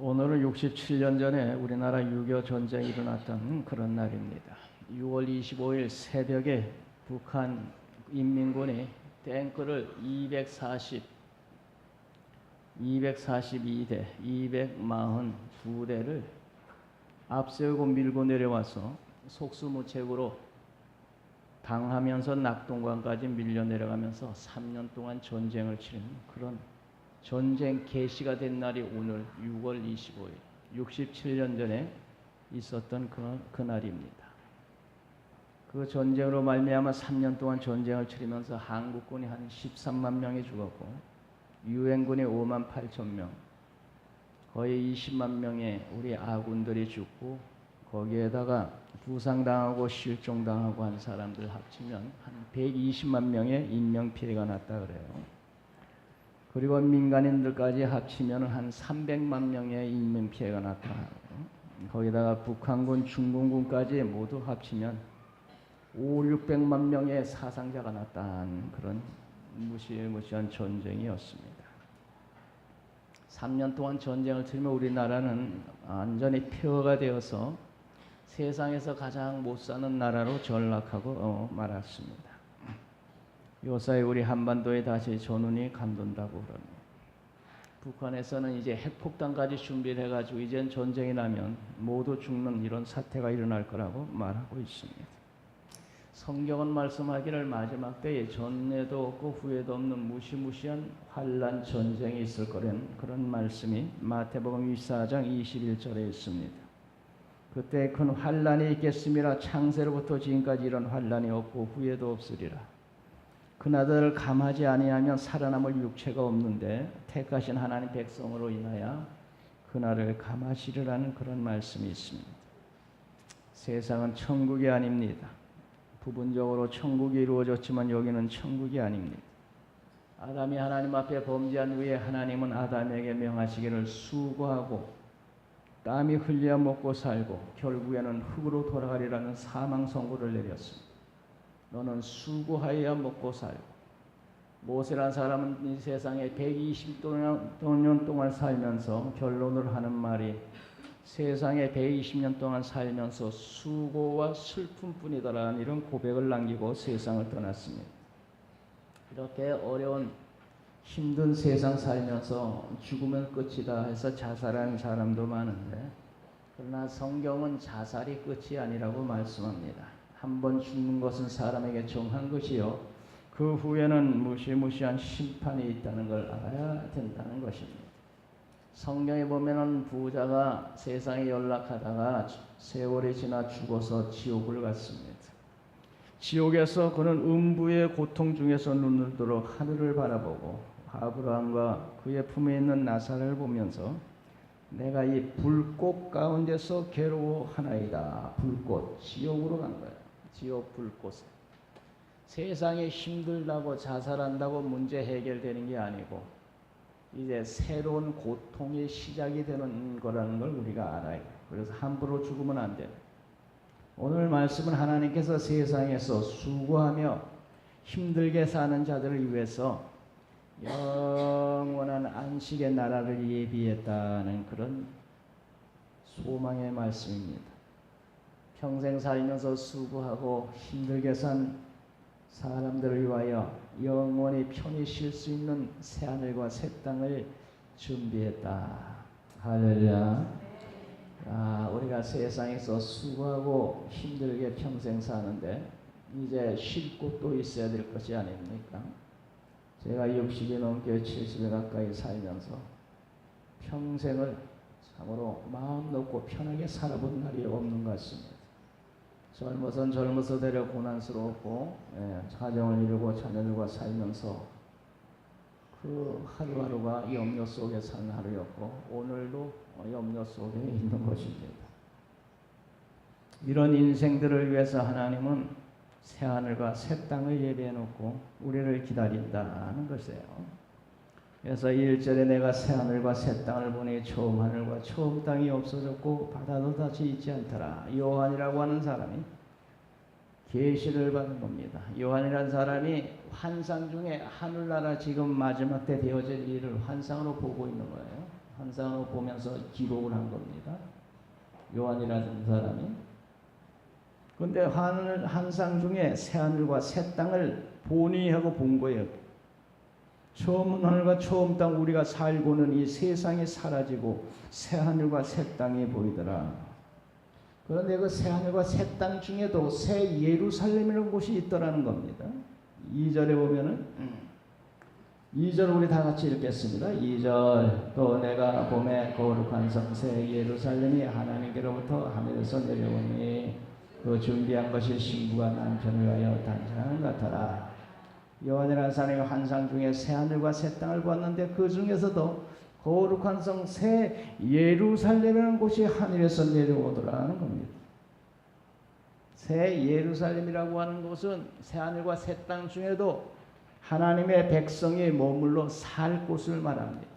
오늘은 67년 전에 우리나라 6.25 전쟁이 일어났던 그런 날입니다. 6월 25일 새벽에 북한 인민군이 탱크를 242대, 242대를 앞세우고 밀고 내려와서 속수무책으로 당하면서 낙동강까지 밀려 내려가면서 3년 동안 전쟁을 치른 그런 전쟁 개시가 된 날이 오늘 6월 25일 67년 전에 있었던 그 날입니다. 그 전쟁으로 말미암아 3년 동안 전쟁을 치르면서 한국군이 한 13만 명이 죽었고 유엔군이 5만 8천 명, 거의 20만 명의 우리 아군들이 죽고 거기에다가 부상당하고 실종당하고 한 사람들 합치면 한 120만 명의 인명피해가 났다 그래요. 그리고 민간인들까지 합치면 한 300만 명의 인명피해가 나타나고 거기다가 북한군, 중공군까지 모두 합치면 600만 명의 사상자가 났다는 그런 무시무시한 전쟁이었습니다. 3년 동안 전쟁을 치르며 우리나라는 완전히 폐허가 되어서 세상에서 가장 못 사는 나라로 전락하고 말았습니다. 요사이 우리 한반도에 다시 전운이 감돈다고 그럽니다. 북한에서는 이제 핵폭탄까지 준비를 해가지고 이젠 전쟁이 나면 모두 죽는 이런 사태가 일어날 거라고 말하고 있습니다. 성경은 말씀하기를 마지막 때에 전에도 없고 후에도 없는 무시무시한 환난 전쟁이 있을 거라는 그런 말씀이 마태복음 24장 21절에 있습니다. 그때 큰 환난이 있겠음이라 창세로부터 지금까지 이런 환난이 없고 후에도 없으리라. 그나들을 감하지 아니하면 살아남을 육체가 없는데 택하신 하나님 백성으로 인하여 그날을 감하시리라는 그런 말씀이 있습니다. 세상은 천국이 아닙니다. 부분적으로 천국이 이루어졌지만 여기는 천국이 아닙니다. 아담이 하나님 앞에 범죄한 후에 하나님은 아담에게 명하시기를 수고하고 땀이 흘려 먹고 살고 결국에는 흙으로 돌아가리라는 사망 선고를 내렸습니다. 너는 수고하여야 먹고 살고. 모세라는 사람은 이 세상에 120년 동안 살면서 결론을 하는 말이 세상에 120년 동안 살면서 수고와 슬픔뿐이다라는 이런 고백을 남기고 세상을 떠났습니다. 이렇게 어려운 힘든 세상 살면서 죽으면 끝이다 해서 자살하는 사람도 많은데 그러나 성경은 자살이 끝이 아니라고 말씀합니다. 한번 죽는 것은 사람에게 정한 것이요 그 후에는 무시무시한 심판이 있다는 걸 알아야 된다는 것입니다. 성경에 보면은 부자가 세상에 연락하다가 세월이 지나 죽어서 지옥을 갔습니다. 지옥에서 그는 음부의 고통 중에서 눈을 들어 하늘을 바라보고 아브라함과 그의 품에 있는 나사를 보면서 내가 이 불꽃 가운데서 괴로워하나이다. 불꽃, 지옥으로 간 거예요. 지옥 불꽃에. 세상에 힘들다고 자살한다고 문제 해결되는 게 아니고 이제 새로운 고통의 시작이 되는 거라는 걸 우리가 알아요. 그래서 함부로 죽으면 안 돼요. 오늘 말씀은 하나님께서 세상에서 수고하며 힘들게 사는 자들을 위해서 영원한 안식의 나라를 예비했다는 그런 소망의 말씀입니다. 평생 살면서 수고하고 힘들게 산 사람들을 위하여 영원히 편히 쉴 수 있는 새하늘과 새 땅을 준비했다. 할렐루야. 우리가 세상에서 수고하고 힘들게 평생 사는데 이제 쉴 곳도 있어야 될 것이 아닙니까? 제가 60이 넘게 70에 가까이 살면서 평생을 참으로 마음 놓고 편하게 살아본 날이 없는 것 같습니다. 젊어선 젊어서대로 고난스럽고 가정을 이루고 자녀들과 살면서 그 하루하루가 염려 속에 사는 하루였고 오늘도 염려 속에 있는 것입니다. 이런 인생들을 위해서 하나님은 새하늘과 새 땅을 예비해 놓고 우리를 기다린다는 것이에요. 그래서 1절에 내가 새하늘과 새 땅을 보니 처음 하늘과 처음 땅이 없어졌고 바다도 다시 있지 않더라. 요한이라고 하는 사람이 계시를 받은 겁니다. 요한이라는 사람이 환상 중에 하늘나라 지금 마지막 때 되어질 일을 환상으로 보고 있는 거예요. 환상을 보면서 기록을 한 겁니다. 요한이라는 사람이. 근데 환상 중에 새하늘과 새 땅을 보니 하고 본 거예요. 처음 하늘과 처음 땅, 우리가 살고는 이 세상이 사라지고 새하늘과 새 땅이 보이더라. 그런데 그 새하늘과 새 땅 중에도 새 예루살렘이라는 곳이 있더라는 겁니다. 2절에 보면은 2절 우리 다 같이 읽겠습니다. 2절 또 내가 봄에 거룩한 성 새 예루살렘이 하나님께로부터 하늘에서 내려오니 그 준비한 것이 신부가 남편을 위하여 단장한 같더라. 요한이라는 사람이 환상 중에 새하늘과 새 땅을 보았는데 그 중에서도 거룩한 성 새 예루살렘이라는 곳이 하늘에서 내려오더라는 겁니다. 새 예루살렘이라고 하는 곳은 새하늘과 새 땅 중에도 하나님의 백성이 머물러 살 곳을 말합니다.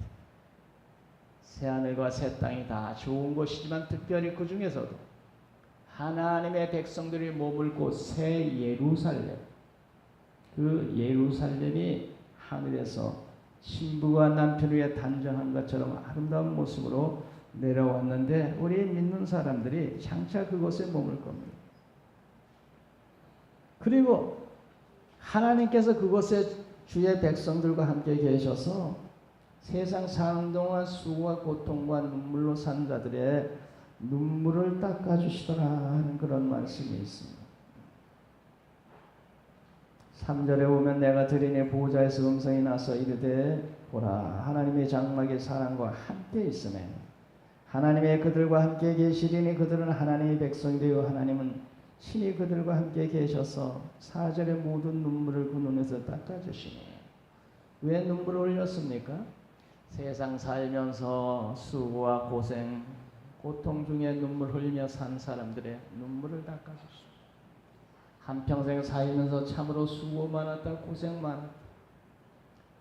새하늘과 새 땅이 다 좋은 곳이지만 특별히 그 중에서도 하나님의 백성들이 머물 곳 새 예루살렘, 그 예루살렘이 하늘에서 신부가 남편을 위해 단정한 것처럼 아름다운 모습으로 내려왔는데 우리 믿는 사람들이 장차 그곳에 머물 겁니다. 그리고 하나님께서 그곳에 주의 백성들과 함께 계셔서 세상 사는 동안 수고와 고통과 눈물로 산 자들의 눈물을 닦아주시더라 하는 그런 말씀이 있습니다. 3절에 보면 내가 들으니 보호자에서 음성이 나서 이르되 보라 하나님의 장막의 사람과 함께 있으매 하나님의 그들과 함께 계시리니 그들은 하나님의 백성이 되어 하나님은 신이 그들과 함께 계셔서 4절의 모든 눈물을 그 눈에서 닦아주시니. 왜 눈물을 흘렸습니까? 세상 살면서 수고와 고생, 고통 중에 눈물 흘리며 산 사람들의 눈물을 닦아주시오. 한평생 살면서 참으로 수고 많았다, 고생 많았다.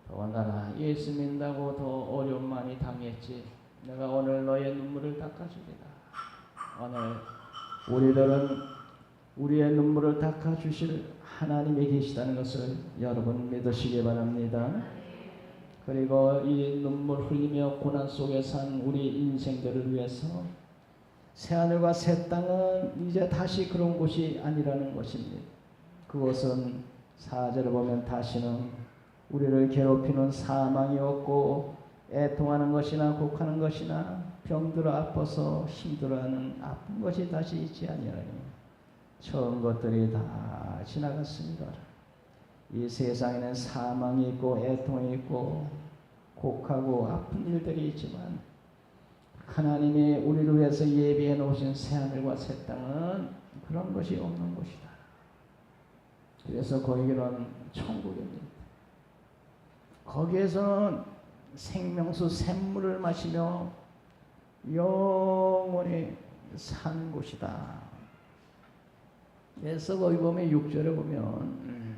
더군다나 예수 믿는다고 더 어려움 많이 당했지. 내가 오늘 너의 눈물을 닦아주리라. 오늘 우리들은 우리의 눈물을 닦아주실 하나님이 계시다는 것을 여러분 믿으시기 바랍니다. 그리고 이 눈물 흘리며 고난 속에 산 우리 인생들을 위해서 새하늘과 새 땅은 이제 다시 그런 곳이 아니라는 것입니다. 그것은 4절을 보면 다시는 우리를 괴롭히는 사망이 없고 애통하는 것이나 곡하는 것이나 병들어 아파서 힘들어하는 아픈 것이 다시 있지 아니하니 처음 것들이 다 지나갔습니다. 이 세상에는 사망이 있고 애통이 있고 곡하고 아픈 일들이 있지만 하나님이 우리를 위해서 예비해 놓으신 새하늘과 새 땅은 그런 것이 없는 곳이다. 그래서 거기는 천국입니다. 거기에서는 생명수 샘물을 마시며 영원히 사는 곳이다. 그래서 거기 보면 6절에 보면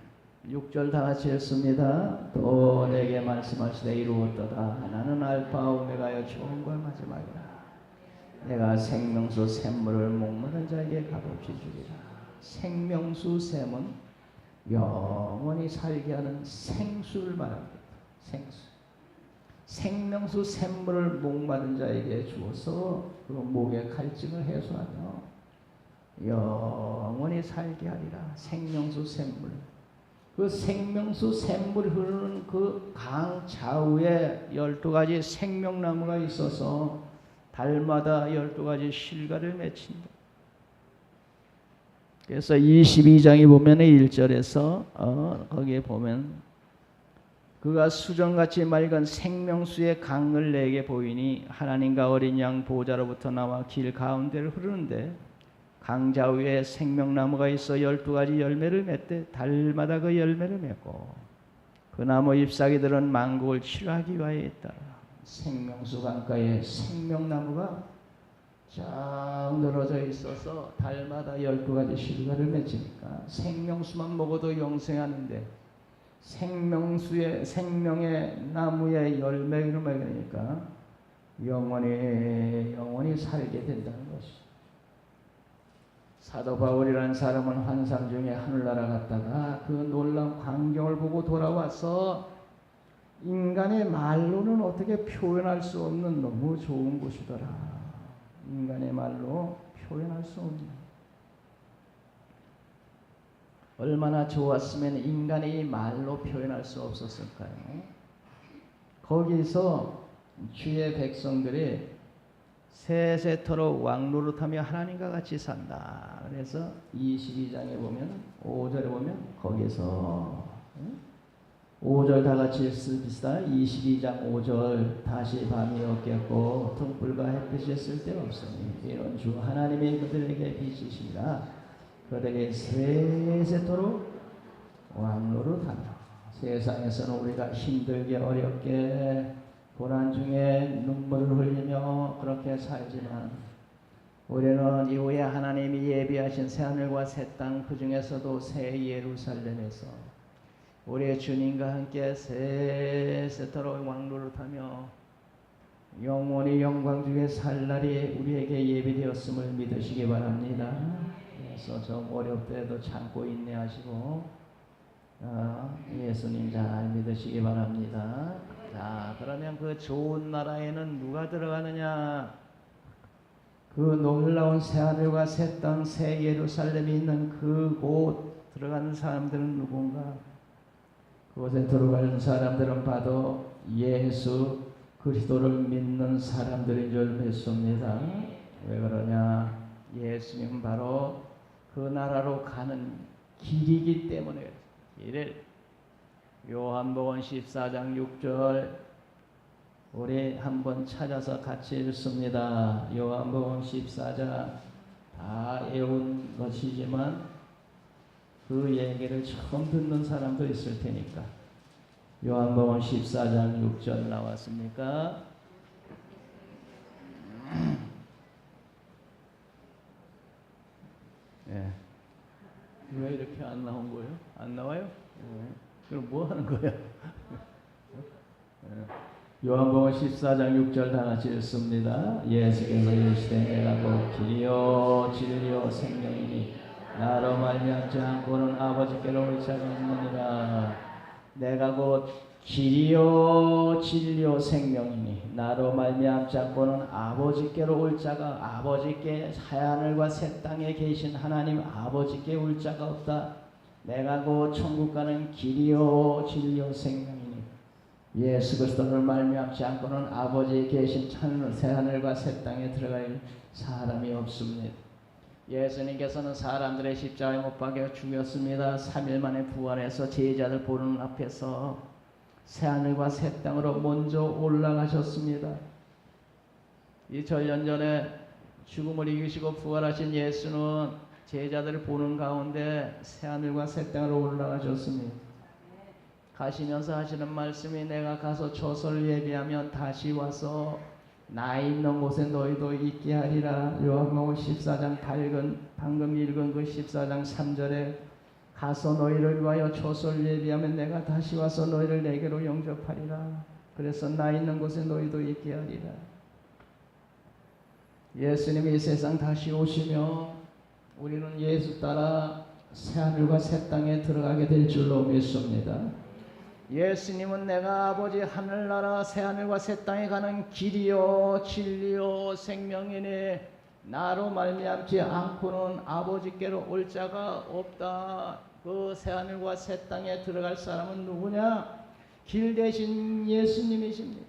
6절 다 같이 읽습니다. 또 내게 말씀하시되 이루었도다. 나는 알파 오메가여 처음과 마지막이라. 내가 생명수 샘물을 목마른 자에게 값없이 주리라. 생명수 샘은 영원히 살게 하는 생수를 말합니다. 생수. 생명수 샘물을 목마른 자에게 주어서 그 목의 갈증을 해소하며 영원히 살게 하리라. 생명수 샘물. 그 생명수 샘물 흐르는 그 강 좌우에 12가지 생명나무가 있어서 달마다 12가지 실과를 맺힌다. 그래서 22장에 보면 1절에서 거기에 보면 그가 수정같이 맑은 생명수의 강을 내게 보이니 하나님과 어린 양 보호자로부터 나와 길 가운데를 흐르는데 강 좌우에 생명나무가 있어 12가지 열매를 맺되 달마다 그 열매를 맺고 그 나무 잎사귀들은 만국을 치료하기 위하여 있다. 생명수 강가에 생명나무가 쫙 늘어져 있어서 달마다 12가지 실과를 맺으니까 생명수만 먹어도 영생하는데 생명의 나무의 열매를 먹으니까 영원히 살게 된다는 것이죠. 사도 바울이라는 사람은 환상 중에 하늘나라 갔다가 그 놀라운 광경을 보고 돌아와서 인간의 말로는 어떻게 표현할 수 없는 너무 좋은 곳이더라. 인간의 말로 표현할 수 없는. 얼마나 좋았으면 인간의 말로 표현할 수 없었을까요? 거기서 주의 백성들이 세세토록 왕노릇하며 하나님과 같이 산다. 그래서 22장에 보면 5절에 보면 거기서 5절 다 같이 읽읍시다. 22장 5절 다시 밤이 없겠고 등불과 햇빛이 쓸데없으니 이런 주 하나님이 그들에게 빛이시라. 그들에게 세세토록 왕노릇하며 세상에서는 우리가 힘들게 어렵게 고난 중에 눈물을 흘리며 그렇게 살지만 우리는 이후에 하나님이 예비하신 새하늘과 새 땅 그 중에서도 새 예루살렘에서 우리의 주님과 함께 세세토록 왕노릇하며 영원히 영광 중에 살 날이 우리에게 예비되었음을 믿으시기 바랍니다. 그래서 좀 어렵더라도 참고 인내하시고 예수님 잘 믿으시기 바랍니다. 자, 그러면 그 좋은 나라에는 누가 들어가느냐? 그 놀라운 새하늘과 새 땅, 새 예루살렘이 있는 그곳 들어가는 사람들은 누군가? 그곳에 들어가는 사람들은 봐도 예수 그리스도를 믿는 사람들인 줄 믿습니다. 왜 그러냐? 예수님은 바로 그 나라로 가는 길이기 때문에 길을 요한복음 14장 6절 우리 한번 찾아서 같이 읽습니다. 요한복음 14장 다 외운 것이지만 그 얘기를 처음 듣는 사람도 있을 테니까 요한복음 14장 6절 나왔습니까? 예. 왜 이렇게 안 나온 거예요? 안 나와요? 예. 그럼 뭐 하는 거야? 요한복음 14장 6절 다 같이 읽습니다. 예수께서 이르시되 내가 곧 길이요 진리요 생명이니 나로 말미암지 않고는 아버지께로 올 자가 없느니라. 내가 곧 길이요 진리요 생명이니 나로 말미암지 않고는 아버지께로 올 자가 아버지께 하늘과 새 땅에 계신 하나님 아버지께 올 자가 없다. 내가 곧 천국 가는 길이요 진리요 생명이니 예수 그리스도를 말미암지 않고는 아버지에 계신 새 하늘과 새 땅에 들어갈 사람이 없습니다. 예수님께서는 사람들의 십자가에 못 박혀 죽였습니다. 3일 만에 부활해서 제자들 보는 앞에서 새 하늘과 새 땅으로 먼저 올라가셨습니다. 2000년 전에 죽음을 이기시고 부활하신 예수는 제자들을 보는 가운데 새 하늘과 새 땅으로 올라가셨습니다. 가시면서 하시는 말씀이 내가 가서 조서를 예비하면 다시 와서 나 있는 곳에 너희도 있게 하리라. 요한복음 14장 방금 읽은 그 14장 3절에 가서 너희를 위하여 조서를 예비하면 내가 다시 와서 너희를 내게로 영접하리라. 그래서 나 있는 곳에 너희도 있게 하리라. 예수님이 이 세상 다시 오시며 우리는 예수 따라 새하늘과 새 땅에 들어가게 될 줄로 믿습니다. 예수님은 내가 아버지 하늘나라 새하늘과 새 땅에 가는 길이요 진리요 생명이니 나로 말미암지 않고는 아버지께로 올 자가 없다. 그 새하늘과 새 땅에 들어갈 사람은 누구냐? 길 대신 예수님이십니다.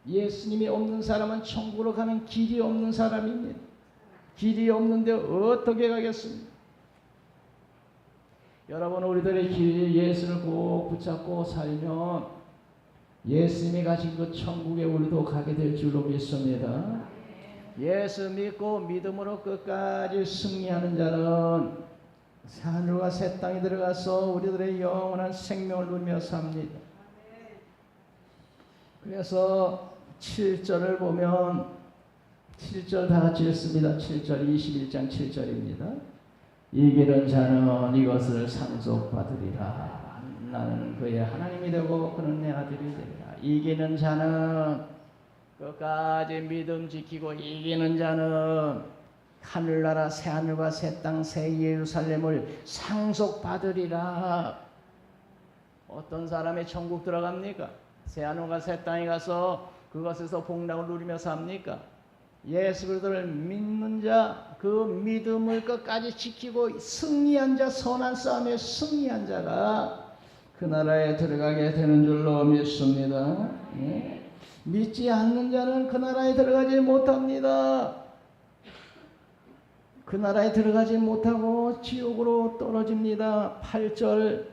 예수님이 없는 사람은 천국으로 가는 길이 없는 사람입니다. 길이 없는데 어떻게 가겠습니까? 여러분, 우리들의 길 예수를 꼭 붙잡고 살면 예수님이 가신 그 천국에 우리도 가게 될 줄로 믿습니다. 예수 믿고 믿음으로 끝까지 승리하는 자는 하늘과 새 땅에 들어가서 우리들의 영원한 생명을 누리며 삽니다. 그래서 7절을 보면 7절 다 같이 읽습니다. 7절 21장 7절입니다. 이기는 자는 이것을 상속받으리라. 나는 그의 하나님이 되고 그는 내 아들이 되리라. 이기는 자는 끝까지 믿음 지키고 이기는 자는 하늘나라 새하늘과 새 땅 새 예루살렘을 상속받으리라. 어떤 사람이 천국 들어갑니까? 새하늘과 새 땅에 가서 그것에서 복락을 누리며 삽니까? 예수 그리스도를 믿는 자, 그 믿음을 끝까지 지키고 승리한 자, 선한 싸움에 승리한 자가 그 나라에 들어가게 되는 줄로 믿습니다. 네. 믿지 않는 자는 그 나라에 들어가지 못합니다. 그 나라에 들어가지 못하고 지옥으로 떨어집니다. 8절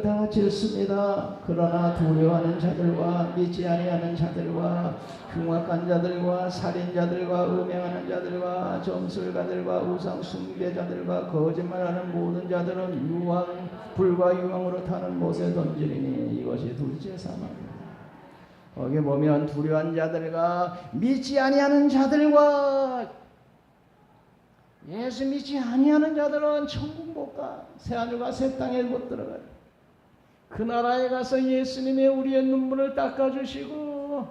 다 같이 읽습니다. 그러나 두려워하는 자들과 믿지 아니하는 자들과 흉악한 자들과 살인자들과 음행하는 자들과 점술가들과 우상 숭배자들과 거짓말하는 모든 자들은 불과 유황으로 타는 못에 던지리니 이것이 둘째 사망이다. 거기 보면 두려워하는 자들과 믿지 아니하는 자들과 예수 믿지 아니하는 자들은 천국 못 가. 새하늘과 새 땅에 못 들어가요. 그 나라에 가서 예수님의 우리의 눈물을 닦아주시고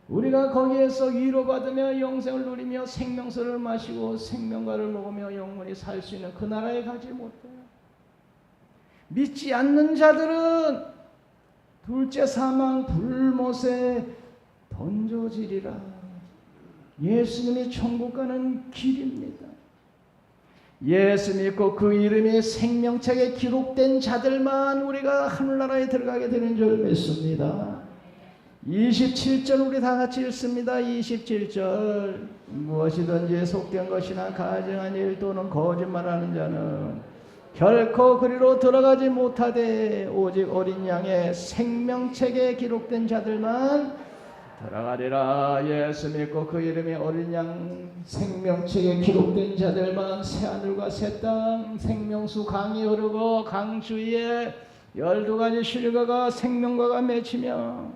우리가 거기에서 위로받으며 영생을 누리며 생명수를 마시고 생명과를 먹으며 영원히 살 수 있는 그 나라에 가지 못해요. 믿지 않는 자들은 둘째 사망 불못에 던져지리라. 예수님이 천국 가는 길입니다. 예수 믿고 그 이름이 생명책에 기록된 자들만 우리가 하늘나라에 들어가게 되는 줄 믿습니다. 27절 우리 다 같이 읽습니다. 27절 무엇이든지 속된 것이나 가증한 일 또는 거짓말하는 자는 결코 그리로 들어가지 못하되 오직 어린 양의 생명책에 기록된 자들만 들어가리라. 예수 믿고 그 이름이 어린 양 생명책에 기록된 자들만 새하늘과 새 땅 생명수 강이 흐르고 강 주위에 12가지 실과가 생명과가 맺히며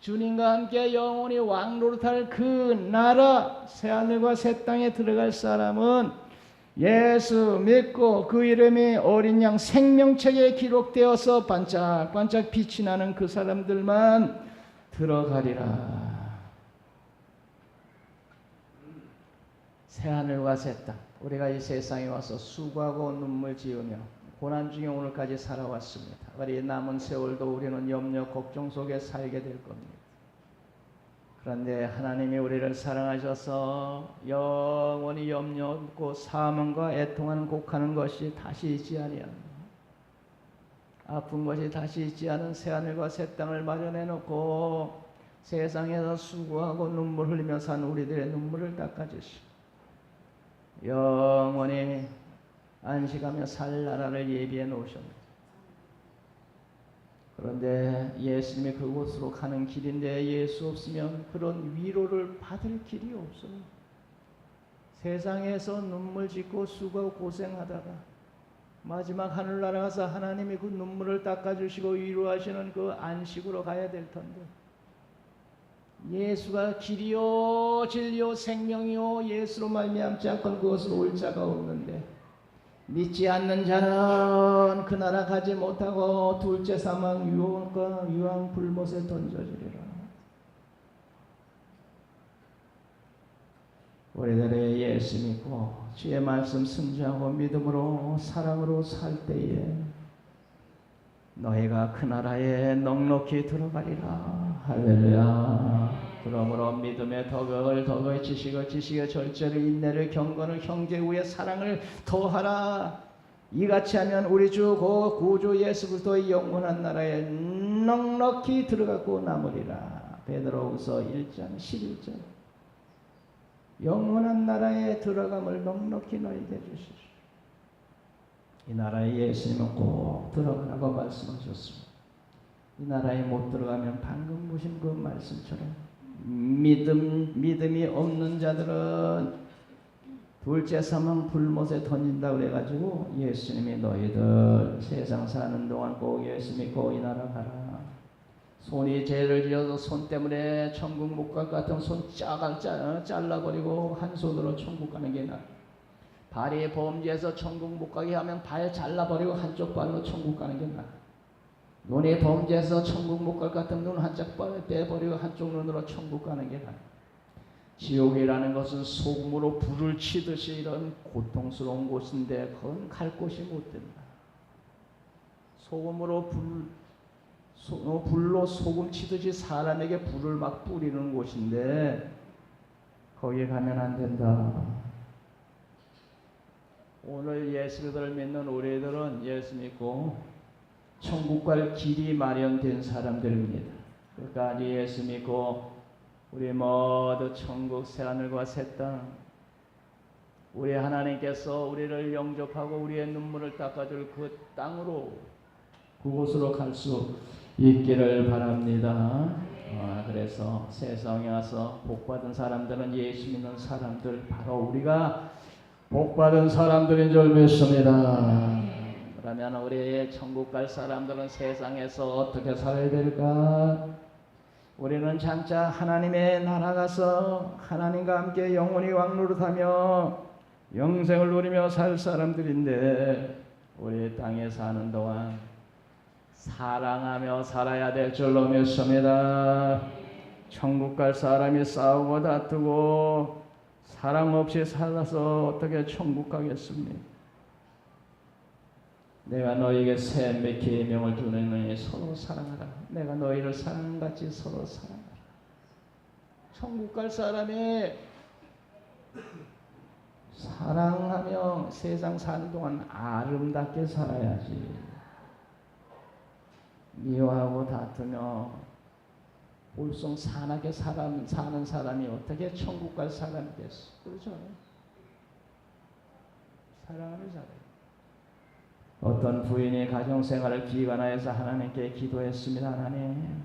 주님과 함께 영원히 왕노릇할 그 나라 새하늘과 새 땅에 들어갈 사람은 예수 믿고 그 이름이 어린 양 생명책에 기록되어서 반짝반짝 빛이 나는 그 사람들만 들어가리라. 새하늘과 새 땅, 우리가 이 세상에 와서 수고하고 눈물 지으며 고난 중에 오늘까지 살아왔습니다. 우리 남은 세월도 우리는 염려 걱정 속에 살게 될 겁니다. 그런데 하나님이 우리를 사랑하셔서 영원히 염려 없고 사망과 애통하는 곡하는 것이 다시 있지 아니하는 아픈 것이 다시 있지 않은 새하늘과 새 땅을 마련해 놓고 세상에서 수고하고 눈물 흘리며 산 우리들의 눈물을 닦아주시고 영원히 안식하며 살 나라를 예비해 놓으셨습니다. 그런데 예수님이 그곳으로 가는 길인데 예수 없으면 그런 위로를 받을 길이 없어요. 세상에서 눈물 짓고 수고하고 고생하다가 마지막 하늘나라 가서 하나님이 그 눈물을 닦아주시고 위로하시는 그 안식으로 가야 될 텐데 예수가 길이요 진리요 생명이요 예수로 말미암지 않고는 그것으로 올 자가 없는데 믿지 않는 자는 그 나라 가지 못하고 둘째 사망 유황과 유황 불못에 던져지리라. 우리들의 예수 믿고 주의 말씀 순종하고 믿음으로 사랑으로 살 때에 너희가 그 나라에 넉넉히 들어가리라. 할렐루야. 그러므로 믿음의 덕을 지식의 절제를 인내를 경건을 형제 후에 사랑을 더하라. 이같이 하면 우리 주 구주 예수 그리스도의 영원한 나라에 넉넉히 들어가고 남으리라. 베드로후서 1장 11절. 영원한 나라에 들어감을 넉넉히 너희에게 주시오. 이 나라에 예수님은 꼭 들어가라고 말씀하셨습니다. 이 나라에 못 들어가면 방금 보신 그 말씀처럼 믿음이 없는 자들은 둘째 사망 불못에 던진다 그래가지고 예수님이 너희들 세상 사는 동안 꼭 예수 믿고 이 나라 가라. 손이 죄를 지어서 손 때문에 천국 못 갈 것 같으면 손 잘라버리고 한 손으로 천국 가는 게 나아. 발이 범죄해서 천국 못 가게 하면 발 잘라버리고 한쪽 발로 천국 가는 게 나아. 눈이 범죄해서 천국 못 갈 것 같으면 눈 한쪽 발 떼버리고 한쪽 눈으로 천국 가는 게 나아. 지옥이라는 것은 소금으로 불을 치듯이 이런 고통스러운 곳인데 그건 갈 곳이 못 된다. 불로 소금 치듯이 사람에게 불을 막 뿌리는 곳인데 거기에 가면 안 된다. 오늘 예수를 믿는 우리들은 예수 믿고 천국 갈 길이 마련된 사람들입니다. 끝까지 예수 믿고 우리 모두 천국 새하늘과 새 땅, 우리 하나님께서 우리를 영접하고 우리의 눈물을 닦아줄 그 땅으로, 그곳으로 갈 수 있기를 바랍니다. 그래서 세상에 와서 복받은 사람들은 예수 믿는 사람들, 바로 우리가 복받은 사람들인 줄 믿습니다. 그러면 우리 천국 갈 사람들은 세상에서 어떻게 살아야 될까? 우리는 장차 하나님의 나라 가서 하나님과 함께 영원히 왕노릇하며 영생을 누리며 살 사람들인데, 우리 땅에 사는 동안 사랑하며 살아야 될 줄로 믿습니다. 천국 갈 사람이 싸우고 다투고 사랑 없이 살아서 어떻게 천국 가겠습니까? 내가 너에게 새 몇 계명을 주노니 서로 사랑하라. 내가 너희를 사랑같이 서로 사랑하라. 천국 갈 사람이 사랑하며 세상 사는 동안 아름답게 살아야지. 미워하고 다투며 볼썽사나게 사는 사람이 어떻게 천국 갈 사람이 됐어? 그렇죠? 사랑하며 살아요. 어떤 부인이 가정생활을 기관하여서 하나님께 기도했습니다. 하나님,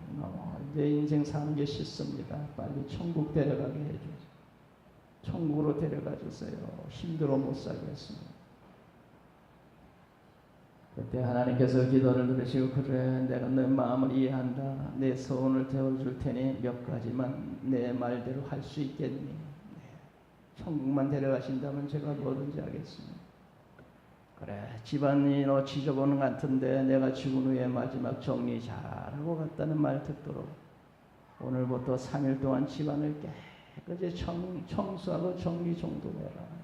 내 인생 사는 게 싫습니다. 빨리 천국 데려가게 해주세요. 천국으로 데려가 주세요. 힘들어 못 살겠습니다. 그때 하나님께서 기도를 들으시고, 그래, 내가 내 마음을 이해한다. 내 소원을 태워줄 테니 몇 가지만 내 말대로 할 수 있겠니? 천국만 데려가신다면 제가 뭐든지 하겠습니다. 그래, 집안이 너 지저분한 것 같은데 내가 죽은 후에 마지막 정리 잘하고 갔다는 말 듣도록 오늘부터 3일 동안 집안을 깨끗이 청소하고 정리정돈해라.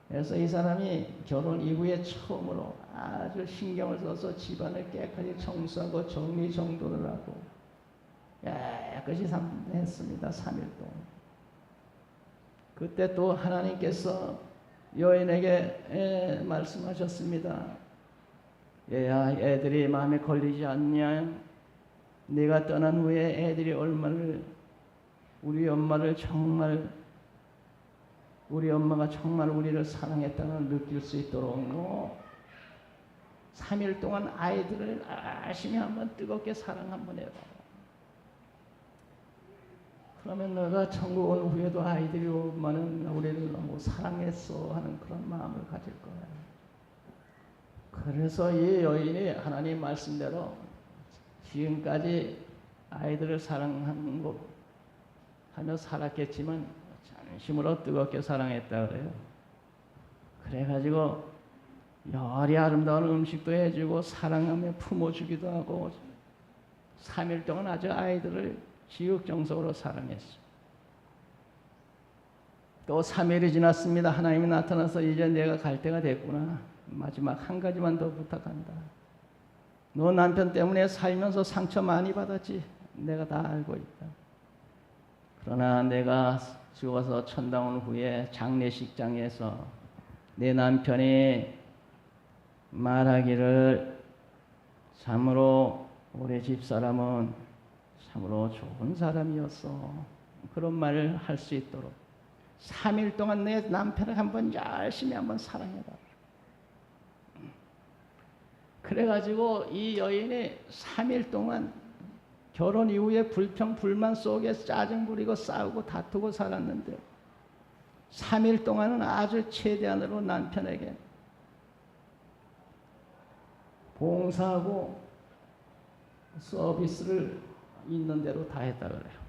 그래서 이 사람이 결혼 이후에 처음으로 아주 신경을 써서 집안을 깨끗이 청소하고 정리정돈을 하고 깨끗이 했습니다. 3일 동안. 그때 또 하나님께서 여인에게 말씀하셨습니다. 얘야, 애들이 마음에 걸리지 않냐? 네가 떠난 후에 애들이 얼마를 우리 엄마가 정말 우리를 사랑했다는 걸 느낄 수 있도록 3일 동안 아이들을 열심히 한번 뜨겁게 사랑 한번 해봐. 그러면 너가 천국 온 후에도 아이들이 엄마는 우리를 너무 사랑했어 하는 그런 마음을 가질 거야. 그래서 이 여인이 하나님 말씀대로 지금까지 아이들을 사랑하며 살았겠지만 진심으로 뜨겁게 사랑했다 그래요. 그래가지고 여리 아름다운 음식도 해주고 사랑하며 품어주기도 하고 3일 동안 아주 아이들을 지극정성으로 사랑했어. 또 3일이 지났습니다. 하나님이 나타나서 이제 내가 갈 때가 됐구나. 마지막 한 가지만 더 부탁한다. 너 남편 때문에 살면서 상처 많이 받았지. 내가 다 알고 있다. 그러나 내가 죽어서 천당 온 후에 장례식장에서 내 남편이 말하기를 참으로 우리 집사람은 참으로 좋은 사람이었어. 그런 말을 할 수 있도록 3일 동안 내 남편을 한번 열심히 한번 사랑해라. 그래가지고 이 여인이 3일 동안 결혼 이후에 불평 불만 속에서 짜증 부리고 싸우고 다투고 살았는데 3일 동안은 아주 최대한으로 남편에게 봉사하고 서비스를 있는 대로 다 했다 그래요.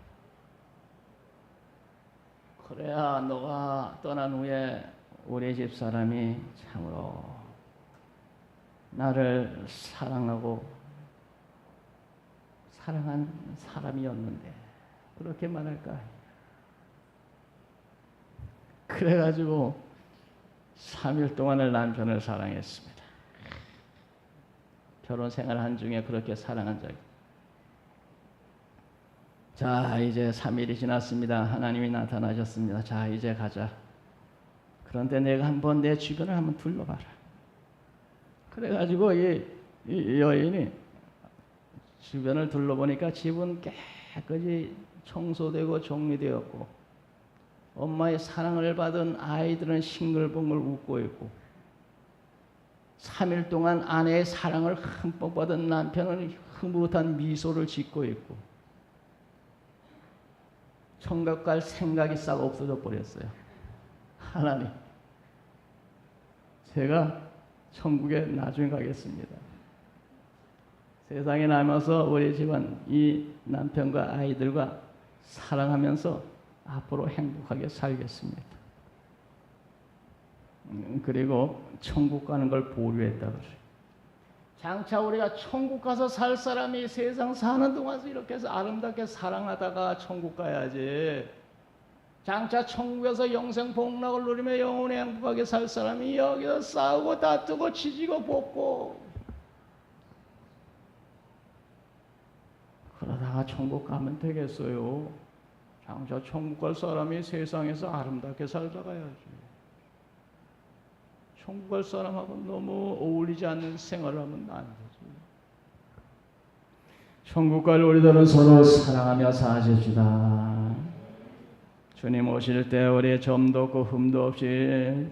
그래야 너가 떠난 후에 우리 집 사람이 참으로 나를 사랑한 사람이었는데 그렇게 말할까? 그래가지고 3일 동안을 남편을 사랑했습니다. 결혼 생활 한 중에 그렇게 사랑한 적이 자, 이제 3일이 지났습니다. 하나님이 나타나셨습니다. 자, 이제 가자. 그런데 내가 한번 내 주변을 한번 둘러봐라. 그래가지고 이 여인이 주변을 둘러보니까 집은 깨끗이 청소되고 정리되었고, 엄마의 사랑을 받은 아이들은 싱글벙글 웃고 있고, 3일 동안 아내의 사랑을 흠뻑 받은 남편은 흐뭇한 미소를 짓고 있고, 천국 갈 생각이 싹 없어져 버렸어요. 하나님, 제가 천국에 나중에 가겠습니다. 세상에 남아서 우리 집안 이 남편과 아이들과 사랑하면서 앞으로 행복하게 살겠습니다. 그리고 천국 가는 걸 보류했다 그래요. 장차 우리가 천국 가서 살 사람이 세상 사는 동안 이렇게 해서 아름답게 사랑하다가 천국 가야지. 장차 천국에서 영생 복락을 누리며 영원히 행복하게 살 사람이 여기서 싸우고 다투고 치지고 볶고 그러다가 천국 가면 되겠어요. 장차 천국 갈 사람이 세상에서 아름답게 살다 가야지. 천국 갈 사람하고 너무 어울리지 않는 생활을 하면 안 되지. 천국 갈 우리들은 서로 사랑하며 사십시다. 주님 오실 때 우리 점도 없고 흠도 없이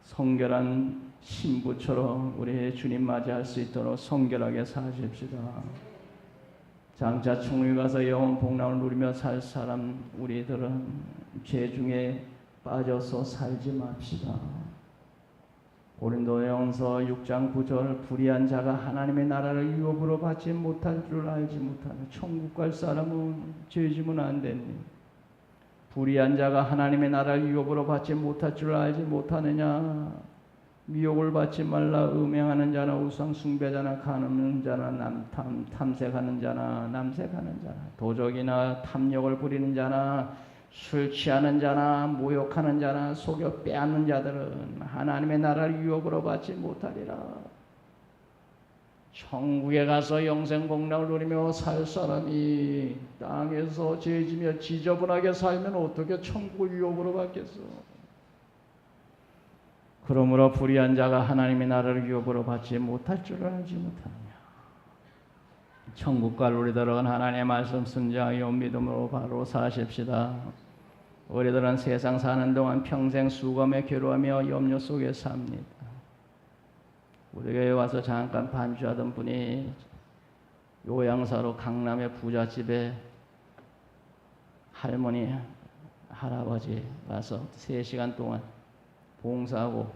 성결한 신부처럼 우리 주님 맞이할 수 있도록 성결하게 사십시다. 장차 천국에 가서 영원 복락을 누리며 살 사람 우리들은 죄 중에 빠져서 살지 맙시다. 고린도전서 6장 9절 불의한 자가 하나님의 나라를 유업으로 받지 못할 줄 알지 못하며 천국 갈 사람은 죄지면 안 되니 불의한 자가 하나님의 나라를 유업으로 받지 못할 줄 알지 못하느냐. 미혹을 받지 말라. 음행하는 자나 우상 숭배자나 간음하는 자나 탐색하는 자나 남색하는 자나 도적이나 탐욕을 부리는 자나 술 취하는 자나 모욕하는 자나 속여 빼앗는 자들은 하나님의 나라를 유업으로 받지 못하리라. 천국에 가서 영생 복락을 누리며 살 사람이 땅에서 죄지며 지저분하게 살면 어떻게 천국을 유업으로 받겠어. 그러므로 불의한 자가 하나님의 나라를 유업으로 받지 못할 줄 알지 못하느냐. 천국 갈 우리들은 하나님의 말씀 순종하여 믿음으로 바로 사십시다. 우리들은 세상 사는 동안 평생 수고하며 괴로워하며 염려 속에 삽니다. 우리 교회에 와서 잠깐 반주하던 분이 요양사로 강남의 부잣집에 할머니, 할아버지 와서 3시간 동안 봉사하고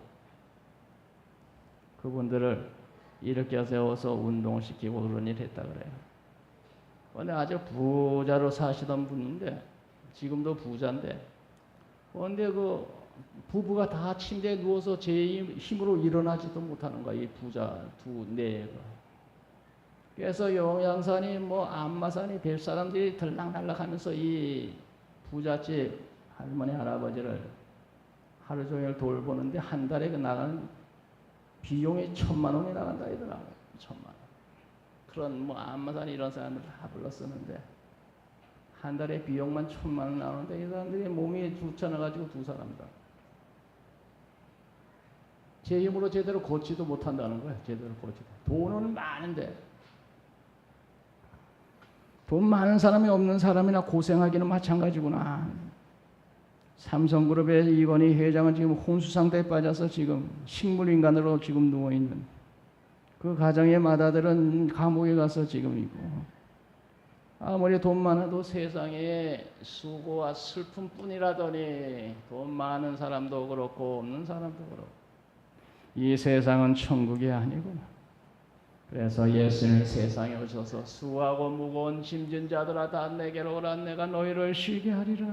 그분들을 일으켜 세워서 운동을 시키고 그런 일 했다 그래요. 근데 아주 부자로 사시던 분인데 지금도 부자인데 근데 그 부부가 다 침대에 누워서 제 힘으로 일어나지도 못하는 거야. 이 부자 네. 그래서 영양사니 뭐 안마사니 별 사람들이 들락날락하면서 이 부잣집 할머니 할아버지를 하루 종일 돌보는데 한 달에 그 나가는 비용이 1,000만 원이 나간다 이더라고요. 1,000만 원. 그런 뭐 안마사니 이런 사람들 다 불렀었는데 한 달에 비용만 1,000만 원 나오는데 이 사람들이 몸이 좋잖아가지고 두 사람 다. 제 힘으로 제대로 걷지도 못한다는 거예요. 제대로 걷지도. 돈은 많은데 돈 많은 사람이 없는 사람이나 고생하기는 마찬가지구나. 삼성그룹의 이건희 회장은 지금 혼수 상태에 빠져서 지금 식물인간으로 지금 누워있는 그 가정의 마다들은 감옥에 가서 지금 있고 아무리 돈 많아도 세상에 수고와 슬픔뿐이라더니 돈 많은 사람도 그렇고 없는 사람도 그렇고 이 세상은 천국이 아니구나. 그래서 예수님이 세상에 오셔서 수고하고 무거운 짐진 자들아 다 내게로 오라 내가 너희를 쉬게 하리라.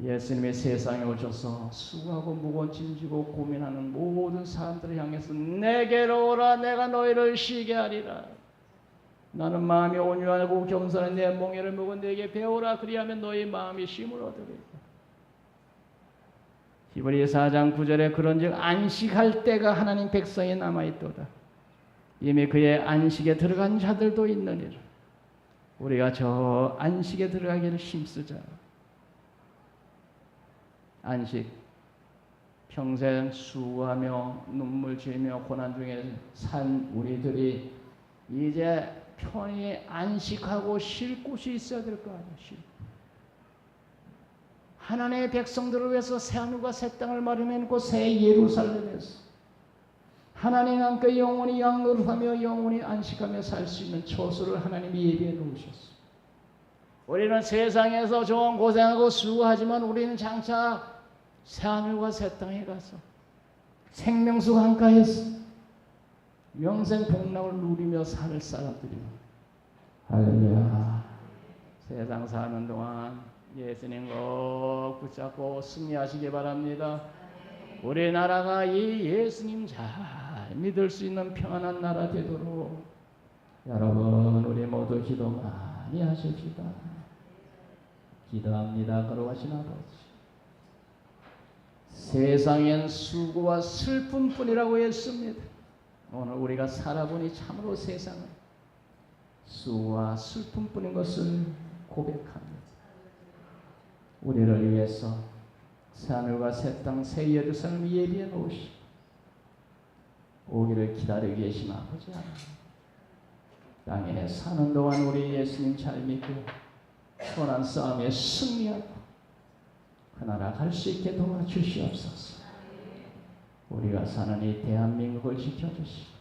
예수님이 세상에 오셔서 수고하고 무거운 짐지고 고민하는 모든 사람들을 향해서 내게로 오라 내가 너희를 쉬게 하리라. 나는 마음이 온유하고 겸손한 내 멍에를 먹은 내게 배우라 그리하면 너희 마음이 쉼을 얻으리라. 히브리 4장 9절에 그런즉 안식할 때가 하나님 백성에 남아있도다. 이미 그의 안식에 들어간 자들도 있느니라. 우리가 저 안식에 들어가기를 힘쓰자. 안식, 평생 수고하며 눈물 쥐며 고난 중에 산 우리들이 이제 편히 안식하고 쉴 곳이 있어야 될 거 아니에요. 하나님의 백성들을 위해서 새하늘과 새 땅을 마련해놓고 새 예루살렘에서 하나님 함께 영원히 양거하며 영원히 안식하며 살 수 있는 처소를 하나님이 예비해 놓으셨어요. 우리는 세상에서 좀 고생하고 수고하지만 우리는 장차 새하늘과 새 땅에 가서 생명수 강가에서 영생 복락을 누리며 살 사람들이요. 할렐루야. 세상 사는 동안 예수님 꼭 붙잡고 승리하시기 바랍니다. 우리나라가 이 예수님 잘 믿을 수 있는 평안한 나라 되도록 여러분 우리 모두 기도 많이 하십시다. 기도합니다. 거룩하신 아버지, 세상엔 수고와 슬픔뿐이라고 했습니다. 오늘 우리가 살아보니 참으로 세상은 수고와 슬픔뿐인 것을 고백합니다. 우리를 위해서 새하늘과 새 땅, 새 예루살렘을 예비해 놓으시고 오기를 기다리고 계신 아버지 하나님, 땅에 사는 동안 우리 예수님 잘 믿고 선한 싸움에 승리하고 그 나라 갈 수 있게 도와주시옵소서. 우리가 사는 이 대한민국을 지켜주시고